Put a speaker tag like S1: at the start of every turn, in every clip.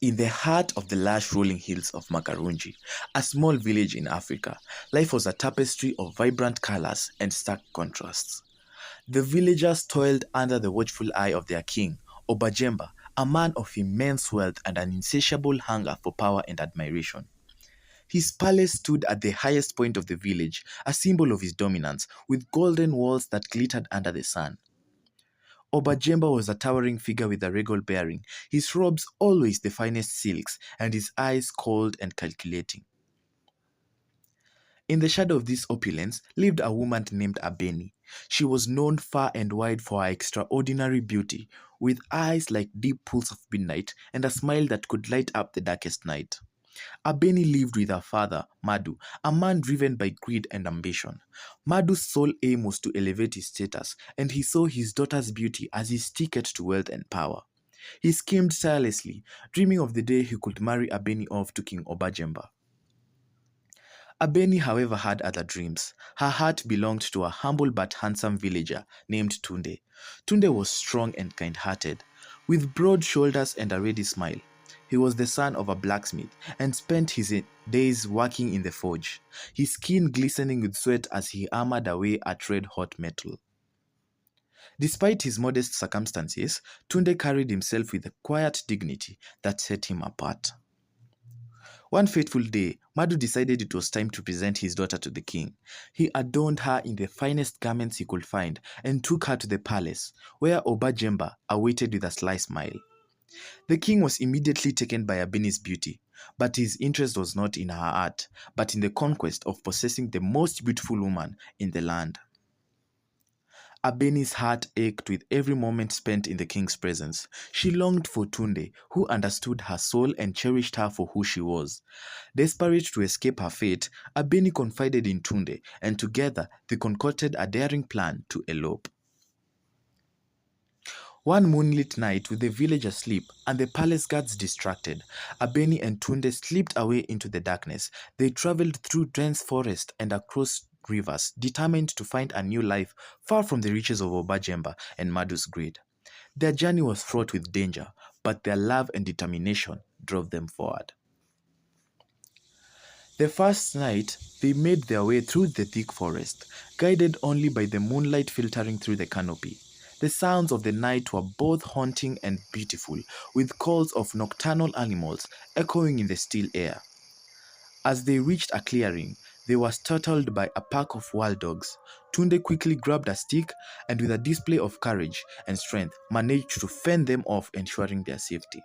S1: In the heart of the lush rolling hills of Makarunji, a small village in Africa, life was a tapestry of vibrant colors and stark contrasts. The villagers toiled under the watchful eye of their king, Obajemba, a man of immense wealth and an insatiable hunger for power and admiration. His palace stood at the highest point of the village, a symbol of his dominance, with golden walls that glittered under the sun. Obajemba was a towering figure with a regal bearing, his robes always the finest silks, and his eyes cold and calculating. In the shadow of this opulence lived a woman named Abeni. She was known far and wide for her extraordinary beauty, with eyes like deep pools of midnight and a smile that could light up the darkest night. Abeni lived with her father, Madu, a man driven by greed and ambition. Madu's sole aim was to elevate his status, and he saw his daughter's beauty as his ticket to wealth and power. He schemed tirelessly, dreaming of the day he could marry Abeni off to King Obajemba. Abeni, however, had other dreams. Her heart belonged to a humble but handsome villager named Tunde. Tunde was strong and kind-hearted, with broad shoulders and a ready smile. He was the son of a blacksmith and spent his days working in the forge, his skin glistening with sweat as he hammered away at red-hot metal. Despite his modest circumstances, Tunde carried himself with a quiet dignity that set him apart. One fateful day, Madu decided it was time to present his daughter to the king. He adorned her in the finest garments he could find and took her to the palace, where Obajemba awaited with a sly smile. The king was immediately taken by Abeni's beauty, but his interest was not in her art, but in the conquest of possessing the most beautiful woman in the land. Abeni's heart ached with every moment spent in the king's presence. She longed for Tunde, who understood her soul and cherished her for who she was. Desperate to escape her fate, Abeni confided in Tunde, and together they concocted a daring plan to elope. One moonlit night, with the village asleep and the palace guards distracted, Abeni and Tunde slipped away into the darkness. They traveled through dense forest and across rivers, determined to find a new life far from the riches of Obajemba and Madu's greed. Their journey was fraught with danger, but their love and determination drove them forward. The first night, they made their way through the thick forest, guided only by the moonlight filtering through the canopy. The sounds of the night were both haunting and beautiful, with calls of nocturnal animals echoing in the still air. As they reached a clearing, they were startled by a pack of wild dogs. Tunde quickly grabbed a stick and, with a display of courage and strength, managed to fend them off, ensuring their safety.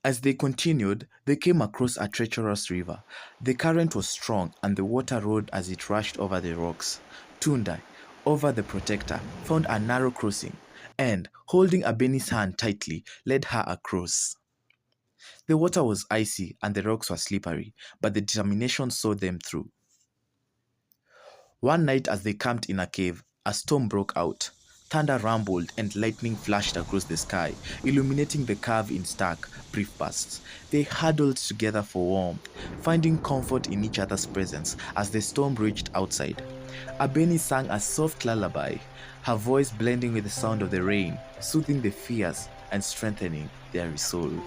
S1: As they continued, they came across a treacherous river. The current was strong and the water roared as it rushed over the rocks. Tunde, over the protector, found a narrow crossing and, holding Abeni's hand tightly, led her across. The water was icy and the rocks were slippery, but the determination saw them through. One night as they camped in a cave, a storm broke out. Thunder rumbled and lightning flashed across the sky, illuminating the cave in stark, brief bursts. They huddled together for warmth, finding comfort in each other's presence as the storm raged outside. Abeni sang a soft lullaby, her voice blending with the sound of the rain, soothing the fears and strengthening their resolve.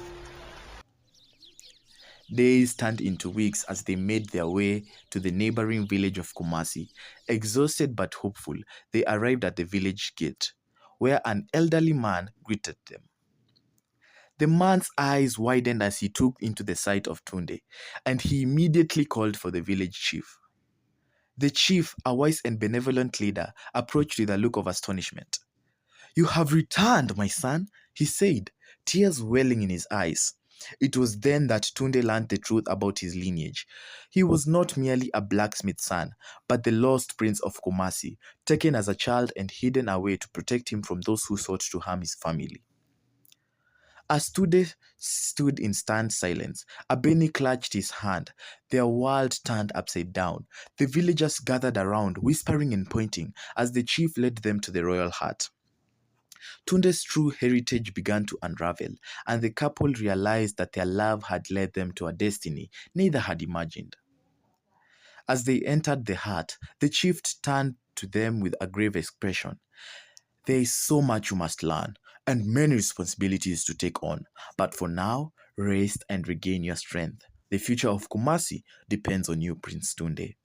S1: Days turned into weeks as they made their way to the neighboring village of Kumasi. Exhausted but hopeful, they arrived at the village gate, where an elderly man greeted them. The man's eyes widened as he took into the sight of Tunde, and he immediately called for the village chief. The chief, a wise and benevolent leader, approached with a look of astonishment. "You have returned, my son," he said, tears welling in his eyes. It was then that Tunde learned the truth about his lineage. He was not merely a blacksmith's son, but the lost prince of Kumasi, taken as a child and hidden away to protect him from those who sought to harm his family. As Tunde stood in stunned silence, Abeni clutched his hand. Their world turned upside down. The villagers gathered around, whispering and pointing, as the chief led them to the royal hut. Tunde's true heritage began to unravel, and the couple realized that their love had led them to a destiny neither had imagined. As they entered the hut, the chief turned to them with a grave expression. "There is so much you must learn. and many responsibilities to take on. But for now, rest and regain your strength. The future of Kumasi depends on you, Prince Tunde.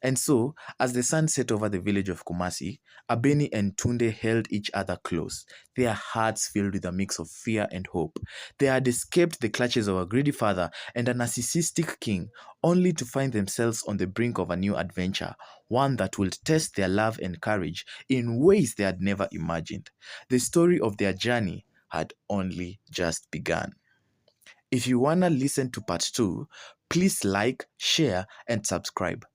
S1: And so, as the sun set over the village of Kumasi, Abeni and Tunde held each other close, their hearts filled with a mix of fear and hope. They had escaped the clutches of a greedy father and a narcissistic king, only to find themselves on the brink of a new adventure, one that would test their love and courage in ways they had never imagined. The story of their journey had only just begun. If you wanna listen to part 2, please like, share, and subscribe.